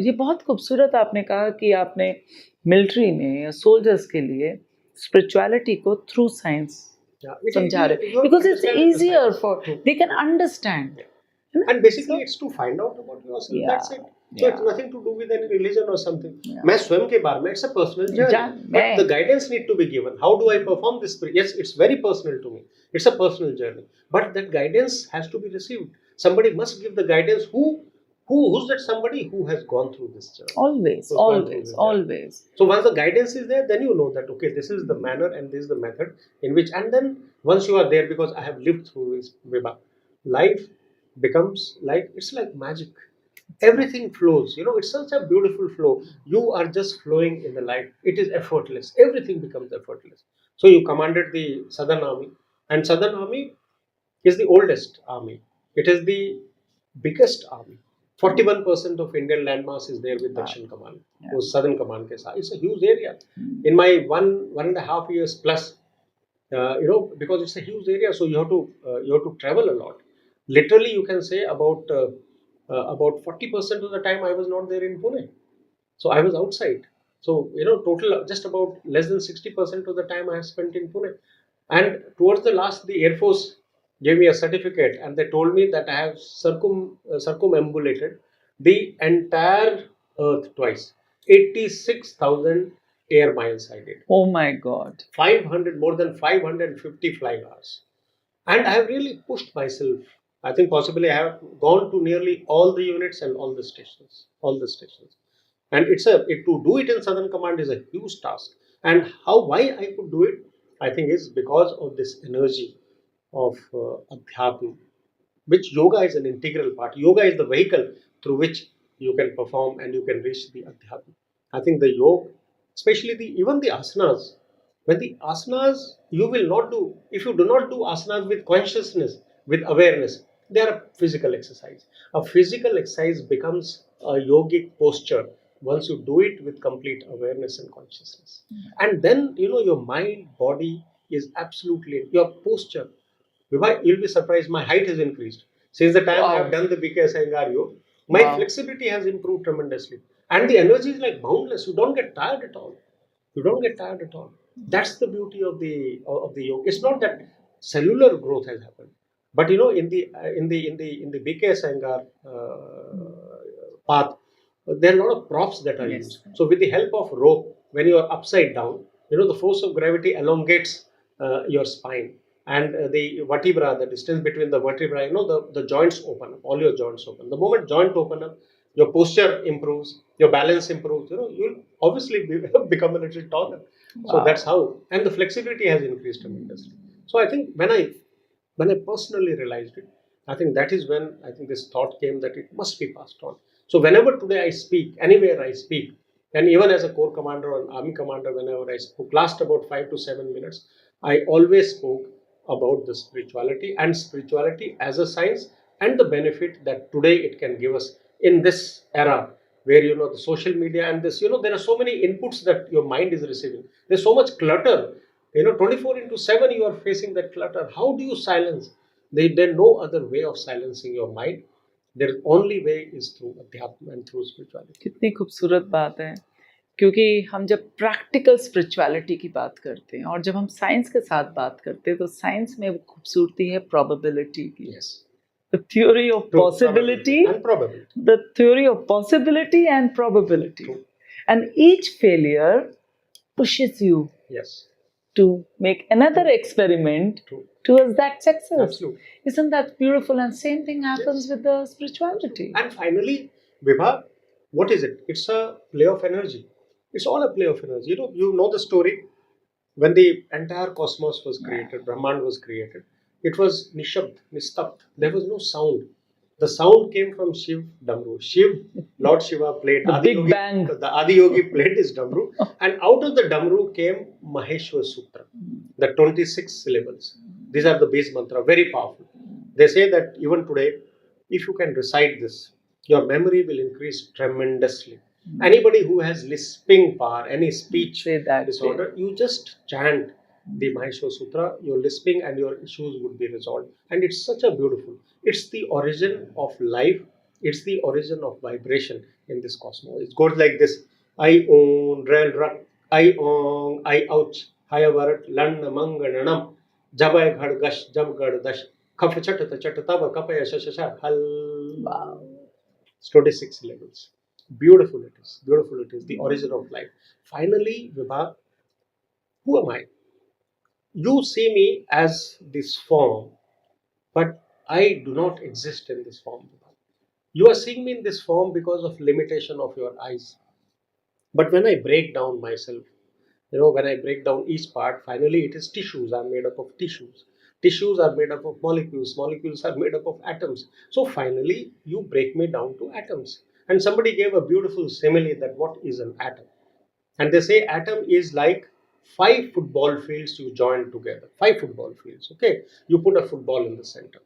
ये बहुत खूबसूरत आपने कहा कि आपने मिलिट्री में या सोल्जर्स के लिए स्पिरिचुअलिटी को through science Yeah, it is समझा easy- रहे, you have to because it's understand the easier science. For True. They can understand. And basically it's to find out about yourself. Yeah. That's it. So it's Yeah. nothing to do with any religion or something. Yeah. मैं स्वयं के बारे में, it's a personal journey. But the guidance need to be given. How do I perform this? Yes, it's very personal to me. It's a personal journey. But that guidance has to be received. Somebody must give the guidance. Who's that somebody who has gone through this journey? Always, Who's gone through always, this journey. always. So once the guidance is there, then you know that okay, this is the manner and this is the method in which, and then once you are there, because I have lived through this, Vibha, life becomes like, it's like magic. Everything flows. It's such a beautiful flow. You are just flowing in the life. It is effortless. Everything becomes effortless. So you commanded the Southern Army, and Southern Army is the oldest army. It is the biggest army. 41% of Indian landmass is there with Dakshin Command, Yeah. वो Southern Command के साथ. It's a huge area. In my one and a half years plus, because it's a huge area, so you have to travel a lot. Literally, you can say about 40% of the time I was not there in Pune, so I was outside. So total just about less than 60% of the time I have spent in Pune. And towards the last, the Air Force gave me a certificate, and they told me that I have circumambulated the entire Earth twice. 86,000 air miles I did. Oh my God. More than 550 flying hours. And I have really pushed myself. I think possibly I have gone to nearly all the units and all the stations. And to do it in Southern Command is a huge task. And why I could do it, I think, is because of this energy of Adhyatma, which yoga is an integral part. Yoga is the vehicle through which you can perform and you can reach the Adhyatma. I think the yoga, especially even the asanas, when the asanas you will not do, if you do not do asanas with consciousness, with awareness, they are a physical exercise. A physical exercise becomes a yogic posture once you do it with complete awareness and consciousness. And then, your mind, body is absolutely, your posture. You'll be surprised, my height has increased. Since the time I have done the BKS Iyengar yoga, my flexibility has improved tremendously. And the energy is like boundless. You don't get tired at all. That's the beauty of the yoga. It's not that cellular growth has happened, but in the BKS Iyengar path, there are a lot of props that are used. So with the help of rope, when you are upside down, the force of gravity elongates your spine, and the vertebra, the distance between the vertebra, the joints open up, all your joints open. The moment joint open up, your posture improves, your balance improves. You'll obviously become a little taller. So Wow. that's how, and the flexibility has increased tremendously. So I think when I personally realized it, I think that is when I think this thought came that it must be passed on. So whenever today I speak, anywhere I speak, and even as a corps commander or an army commander, whenever I spoke, last about 5 to 7 minutes, I always spoke about the spirituality and spirituality as a science and the benefit that today it can give us in this era where the social media and this there are so many inputs that your mind is receiving. There's so much clutter. 24 into 7 you are facing that clutter. How do you silence? There's no other way of silencing your mind. Their only way is through adhyatma and through spirituality. कितनी खूबसूरत बात है, क्योंकि हम जब practical spirituality की बात करते हैं और जब हम साइंस के साथ बात करते हैं तो साइंस में वो खूबसूरती है प्रोबेबिलिटी की. Yes. The theory of True, possibility, and probability. the theory of possibility and probability. True. And each failure pushes you Yes. to make another experiment True. towards that success. Absolutely. Isn't that beautiful? And same thing happens Yes. with the spirituality. And finally, Vibha, what is it? It's a play of energy. It's all a play of energy. You know the story. When the entire cosmos was created, Brahman was created, it was nishabd, nistabt. There was no sound. The sound came from Shiv Damru. Lord Shiva played The Big Yogi, Bang. The Adi Yogi played his Damru, and out of the Damru came Maheshwar Sutra, the 26 syllables. These are the base mantra, very powerful. They say that even today, if you can recite this, your memory will increase tremendously. Anybody who has lisping power, any speech Say that disorder, you just chant the Maheshwar Sutra, your lisping and your issues would be resolved. And it's such a beautiful, it's the origin of life, it's the origin of vibration in this cosmos. It goes like this: I own, rel, rak, I ong, I ouch, hayavarat, lan, mang, nanam, jabai, ghad, gash, jab, gad, dash, khaf, chat, chat, taba, kapaya, shashasha, hal. Wow. It's 26 levels. Beautiful it is. Beautiful it is. The origin of life. Finally, Vibha, who am I? You see me as this form, but I do not exist in this form. You are seeing me in this form because of limitation of your eyes. But when I break down myself, when I break down each part, finally it is tissues. I'm made up of tissues. Tissues are made up of molecules. Molecules are made up of atoms. So finally, you break me down to atoms. And somebody gave a beautiful simile that what is an atom? And they say atom is like 5 football fields you join together. 5 football fields. Okay, you put a football in the center.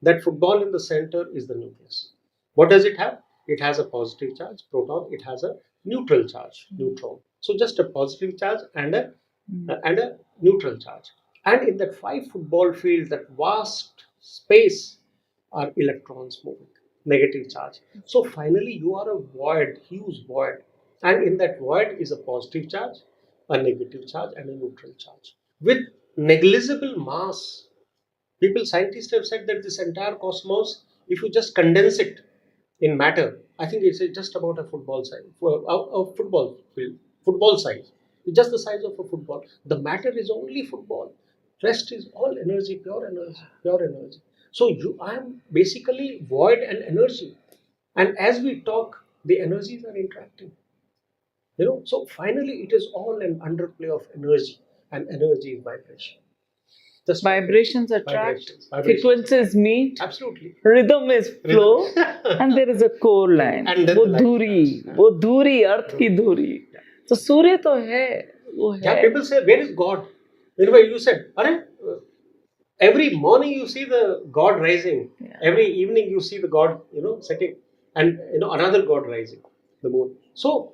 That football in the center is the nucleus. What does it have? It has a positive charge, proton. It has a neutral charge, neutron. So just a positive charge and a neutral charge. And in that 5 football field, that vast space, are electrons moving, negative charge. So finally, you are a void, huge void. And in that void is a positive charge, a negative charge, and a neutral charge with negligible mass. Scientists have said that this entire cosmos, if you just condense it in matter, I think it's just about a football size, a football field, football size. It's just the size of a football. The matter is only football. Rest is all energy, pure energy, pure energy. So I am basically void and energy. And as we talk, the energies are interacting. So finally it is all an underplay of energy, and energy is vibration. Just Vibrations attract, vibrations. frequencies meet, Absolutely. rhythm is flow, and there is a core line. And then वो the line. धूरी, अर्थ की धूरी. तो सूर्य तो है, वो है. Yeah, people say, where is God? Whenever you said, every morning you see the God rising. Yeah. Every evening you see the God, setting. And, another God rising, the moon. So,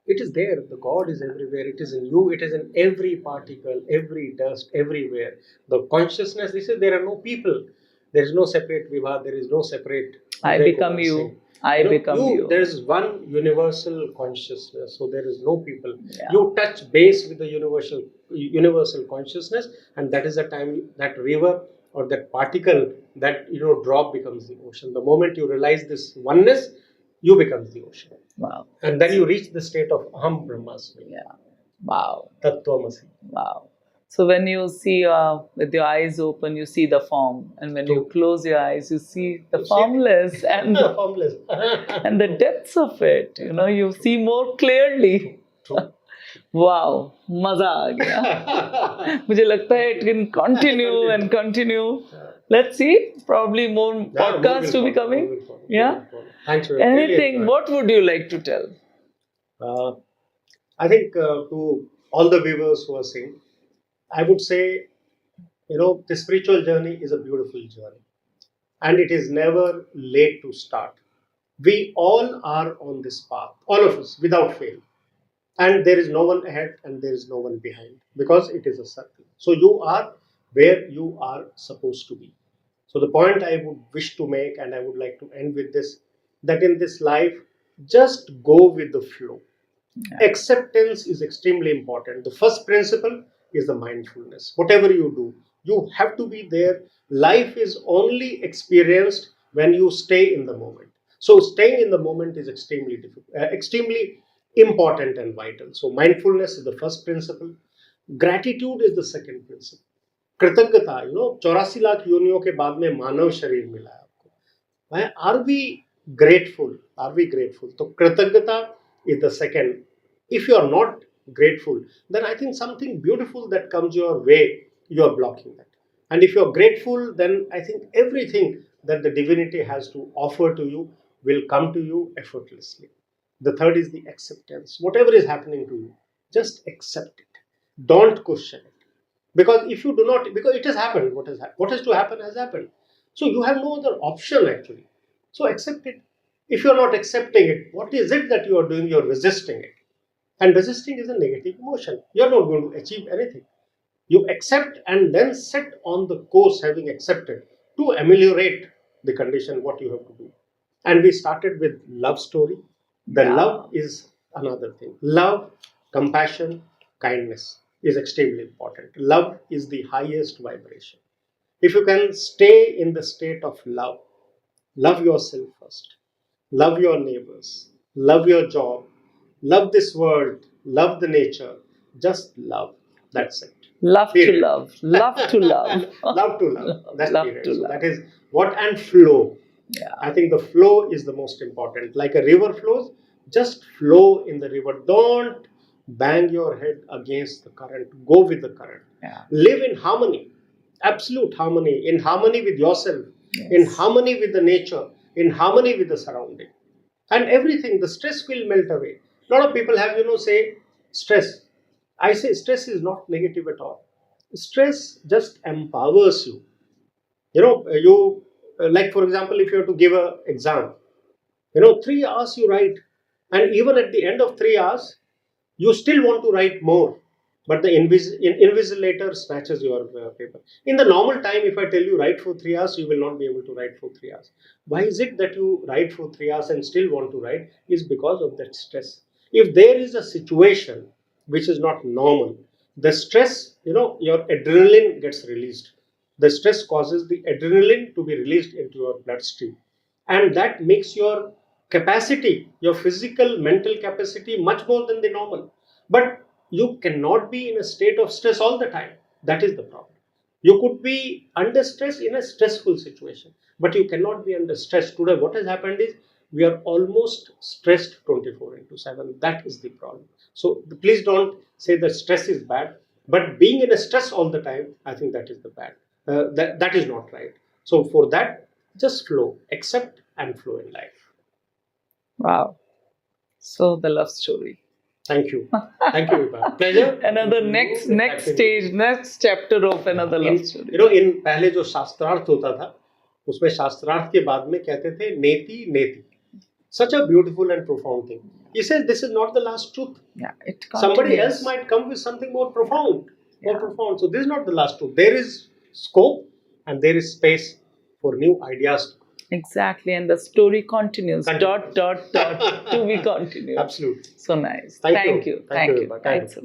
it is there. The God is everywhere. It is in you. It is in every particle, every dust, everywhere. The consciousness, they say there are no people. There is no separate Vibha. There is no separate. I become you. I become you. There is one universal consciousness. So there is no people. Yeah. You touch base with the universal consciousness, and that is the time that river or that particle, that drop becomes the ocean. The moment you realize this oneness, you become the ocean. Wow. And then you reach the state of Aham Brahmasmi. Yeah. Wow. Tattvamasi. Wow. So when you see with your eyes open, you see the form, and when you True. close your eyes, you see the You see- formless and Formless. and the depths of it. You know, you see more clearly. True. Wow, मजा आ गया. मुझे लगता है it can continue and continue. Let's see, probably more podcasts to be coming. Yeah. Thanks for really Anything? enjoyed. What would you like to tell? I think to all the viewers who are seeing, I would say, the spiritual journey is a beautiful journey, and it is never late to start. We all are on this path, all of us, without fail. And there is no one ahead and there is no one behind, because it is a circle. So you are where you are supposed to be. So the point I would wish to make, and I would like to end with this, that in this life, just go with the flow. Acceptance is extremely important. The first principle is the mindfulness. Whatever you do, you have to be there. Life is only experienced when you stay in the moment. So staying in the moment is extremely difficult, extremely important and vital. So mindfulness is the first principle. Gratitude is the second principle. कृतज्ञता, 84 लाख योनियों के बाद में मानव शरीर मिला है आपको. Are we grateful? Are we grateful? So कृतज्ञता is the second. If you are not grateful, then I think something beautiful that comes your way, you are blocking that. And if you are grateful, then I think everything that the divinity has to offer to you will come to you effortlessly. The third is the acceptance. Whatever is happening to you, just accept it. Don't question it. Because if you do not, because it has happened, what has to happen has happened. So you have no other option actually. So accept it. If you are not accepting it, what is it that you are doing? You are resisting it. And resisting is a negative emotion. You are not going to achieve anything. You accept and then set on the course, having accepted, to ameliorate the condition, what you have to do. And we started with love story. The love is another thing. Love, compassion, kindness is extremely important. Love is the highest vibration. If you can stay in the state of love, love yourself first, love your neighbors, love your job, love this world, love the nature, just love. That's it. Love to Period. love. Love to love. Love to love. That's Love period. to So love. that is what, and flow. Yeah. I think the flow is the most important. Like a river flows, just flow in the river. Don't bang your head against the current. Go with the current. Yeah. Live in harmony, absolute harmony, in harmony with yourself, in harmony with the nature, in harmony with the surrounding. And everything, the stress will melt away. A lot of people have, say stress. I say stress is not negative at all. Stress just empowers you. Like for example, if you have to give an exam, 3 hours you write, and even at the end of 3 hours, you still want to write more, but the invigilator snatches your paper. In the normal time, if I tell you write for 3 hours, you will not be able to write for 3 hours. Why is it that you write for 3 hours and still want to write? Is because of that stress. If there is a situation which is not normal, the stress, your adrenaline gets released. The stress causes the adrenaline to be released into your bloodstream, and that makes your capacity, your physical, mental capacity, much more than the normal. But you cannot be in a state of stress all the time. That is the problem. You could be under stress in a stressful situation, but you cannot be under stress. Today, what has happened is we are almost stressed 24/7. That is the problem. So please don't say that stress is bad, but being in a stress all the time, I think that is the bad. That is not right. So for that, just flow, accept and flow in life. Wow. So the love story. Thank you. Thank you, Vibha. Pleasure. Another next stage, next chapter of another love story. इन पहले जो शास्त्रार्थ होता था, उसमें शास्त्रार्थ के बाद में कहते थे नेति नेति. Such a beautiful and profound thing. He says this is not the last truth. Yeah, it Somebody continues. else might come with something more profound. More profound. So this is not the last truth. There is scope and there is space for new ideas. Exactly, and the story continues. Continues. Dot to be continued. Absolutely. So nice. Thank Thank you. you. Thank you, Thank you. Vibha. Thank Thanks you. a lot.